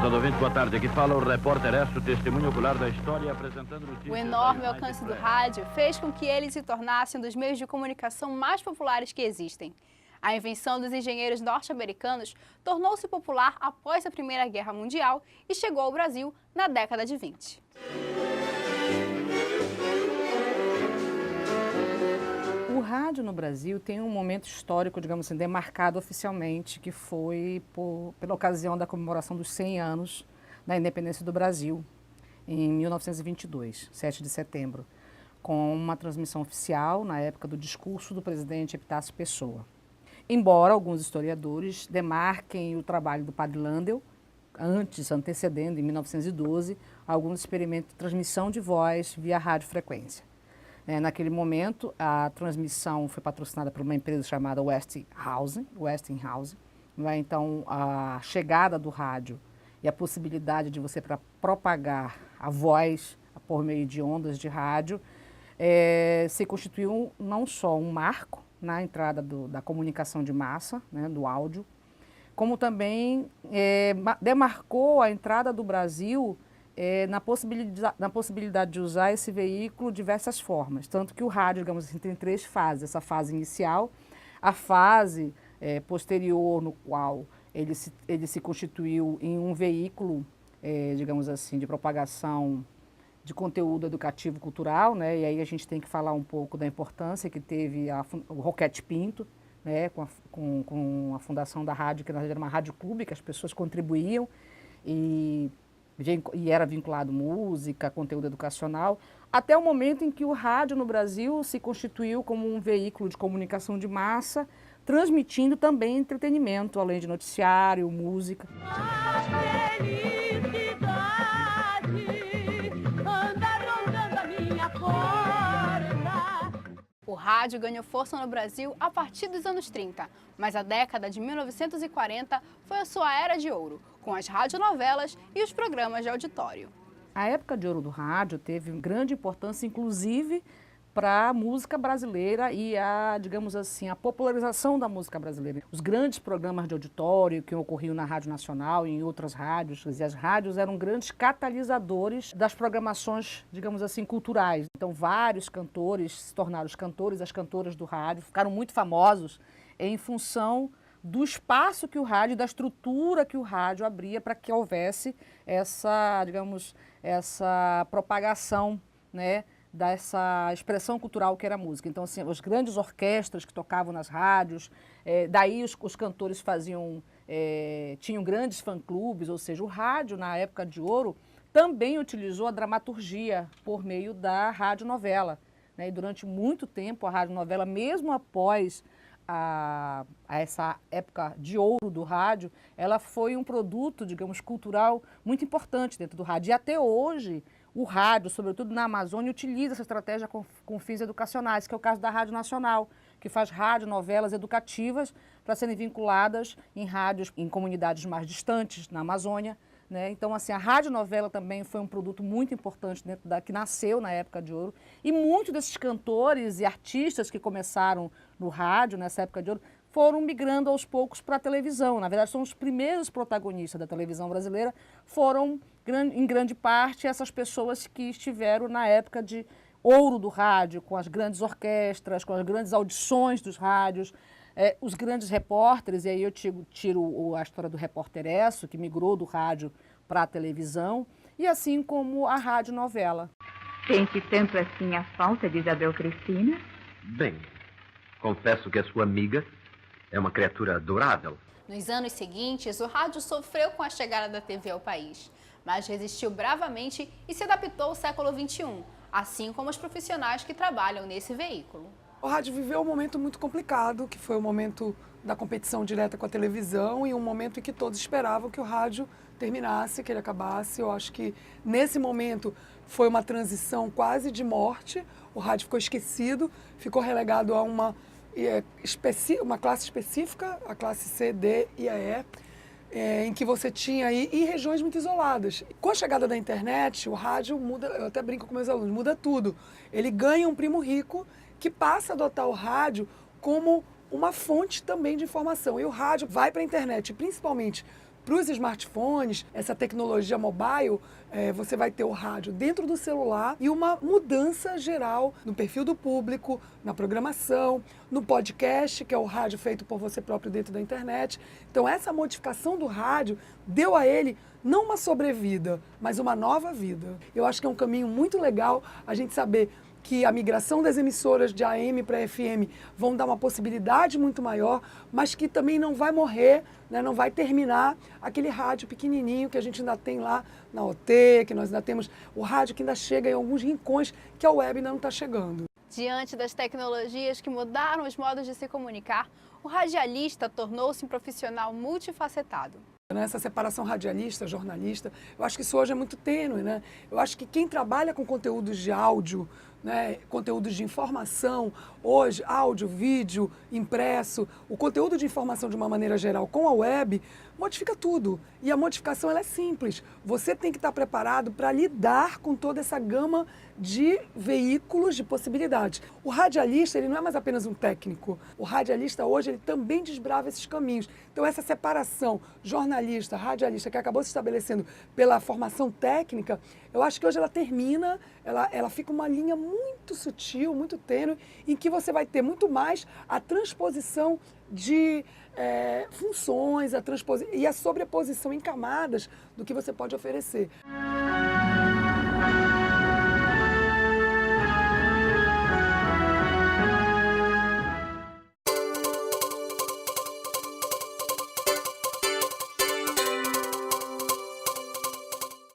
Saudação do ouvinte, boa tarde. Aqui fala o repórter Esso, testemunho ocular da história, apresentando notícias. O enorme alcance do rádio fez com que ele se tornasse um dos meios de comunicação mais populares que existem. A invenção dos engenheiros norte-americanos tornou-se popular após a Primeira Guerra Mundial e chegou ao Brasil na década de 20. O rádio no Brasil tem um momento histórico, digamos assim, demarcado oficialmente, que foi pela ocasião da comemoração dos 100 anos da independência do Brasil, em 1922, 7 de setembro, com uma transmissão oficial, na época do discurso do presidente Epitácio Pessoa. Embora alguns historiadores demarquem o trabalho do padre Landel, antecedendo, em 1912, alguns experimentos de transmissão de voz via radiofrequência. Naquele momento, a transmissão foi patrocinada por uma empresa chamada Westinghouse. Então, a chegada do rádio e a possibilidade de você propagar a voz por meio de ondas de rádio se constituiu não só um marco na entrada da comunicação de massa, do áudio, como também demarcou a entrada do Brasil na possibilidade de usar esse veículo de diversas formas. Tanto que o rádio, digamos assim, tem 3 fases. Essa fase inicial, a fase posterior, no qual ele se constituiu em um veículo, digamos assim, de propagação de conteúdo educativo cultural, e aí a gente tem que falar um pouco da importância que teve o Roquete Pinto, com a fundação da rádio, que na verdade era uma rádio clube, que as pessoas contribuíam e era vinculado música, conteúdo educacional, até o momento em que o rádio no Brasil se constituiu como um veículo de comunicação de massa, transmitindo também entretenimento, além de noticiário, música. O rádio ganhou força no Brasil a partir dos anos 30, mas a década de 1940 foi a sua era de ouro, com as radionovelas e os programas de auditório. A época de ouro do rádio teve grande importância, inclusive, para a música brasileira e digamos assim, a popularização da música brasileira. Os grandes programas de auditório que ocorriam na Rádio Nacional e em outras rádios, quer dizer, as rádios eram grandes catalisadores das programações, digamos assim, culturais. Então, vários cantores se tornaram os cantores, as cantoras do rádio, ficaram muito famosos em função do espaço que o rádio, da estrutura que o rádio abria para que houvesse essa, digamos, essa propagação, dessa expressão cultural que era a música. Então, assim, as grandes orquestras que tocavam nas rádios, daí os cantores tinham grandes fã-clubes, ou seja, o rádio, na época de ouro, também utilizou a dramaturgia por meio da radionovela. E durante muito tempo, a radionovela, mesmo após essa época de ouro do rádio, ela foi um produto, digamos, cultural muito importante dentro do rádio. E até hoje, o rádio, sobretudo na Amazônia, utiliza essa estratégia com fins educacionais, que é o caso da Rádio Nacional, que faz radionovelas educativas para serem vinculadas em rádios em comunidades mais distantes, na Amazônia. Então, assim, a radionovela também foi um produto muito importante que nasceu na época de ouro. E muitos desses cantores e artistas que começaram no rádio, nessa época de ouro, foram migrando aos poucos para a televisão. Na verdade, são os primeiros protagonistas da televisão brasileira, foram, em grande parte, essas pessoas que estiveram na época de ouro do rádio, com as grandes orquestras, com as grandes audições dos rádios, os grandes repórteres, e aí eu tiro a história do repórter Esso, que migrou do rádio para a televisão, e assim como a radionovela. Sente tanto assim a falta de Isabel Cristina? Bem, confesso que a sua amiga é uma criatura adorável. Nos anos seguintes, o rádio sofreu com a chegada da TV ao país, mas resistiu bravamente e se adaptou ao século XXI, assim como os profissionais que trabalham nesse veículo. O rádio viveu um momento muito complicado, que foi o momento da competição direta com a televisão e um momento em que todos esperavam que o rádio terminasse, que ele acabasse. Eu acho que nesse momento foi uma transição quase de morte, o rádio ficou esquecido, ficou relegado a uma classe específica, a classe C, D e a E, em que você tinha aí em regiões muito isoladas. Com a chegada da internet, o rádio muda, eu até brinco com meus alunos, muda tudo. Ele ganha um primo rico que passa a adotar o rádio como uma fonte também de informação. E o rádio vai para a internet, principalmente para os smartphones, essa tecnologia mobile, você vai ter o rádio dentro do celular e uma mudança geral no perfil do público, na programação, no podcast, que é o rádio feito por você próprio dentro da internet. Então, essa modificação do rádio deu a ele não uma sobrevida, mas uma nova vida. Eu acho que é um caminho muito legal a gente saber que a migração das emissoras de AM para FM vão dar uma possibilidade muito maior, mas que também não vai morrer, né, não vai terminar aquele rádio pequenininho que a gente ainda tem lá na OT, que nós ainda temos o rádio que ainda chega em alguns rincões que a web ainda não está chegando. Diante das tecnologias que mudaram os modos de se comunicar, o radialista tornou-se um profissional multifacetado. Essa separação radialista-jornalista, eu acho que isso hoje é muito tênue, né? Eu acho que quem trabalha com conteúdos de áudio, né, conteúdos de informação, hoje, áudio, vídeo, impresso, o conteúdo de informação de uma maneira geral com a web, modifica tudo. E a modificação ela é simples. Você tem que estar preparado para lidar com toda essa gama de veículos, de possibilidades. O radialista, ele não é mais apenas um técnico. O radialista hoje, ele também desbrava esses caminhos. Então, essa separação jornalista, radialista, que acabou se estabelecendo pela formação técnica, eu acho que hoje ela termina, ela fica uma linha muito sutil, muito tênue, em que você vai ter muito mais a transposição de funções, e a sobreposição em camadas do que você pode oferecer.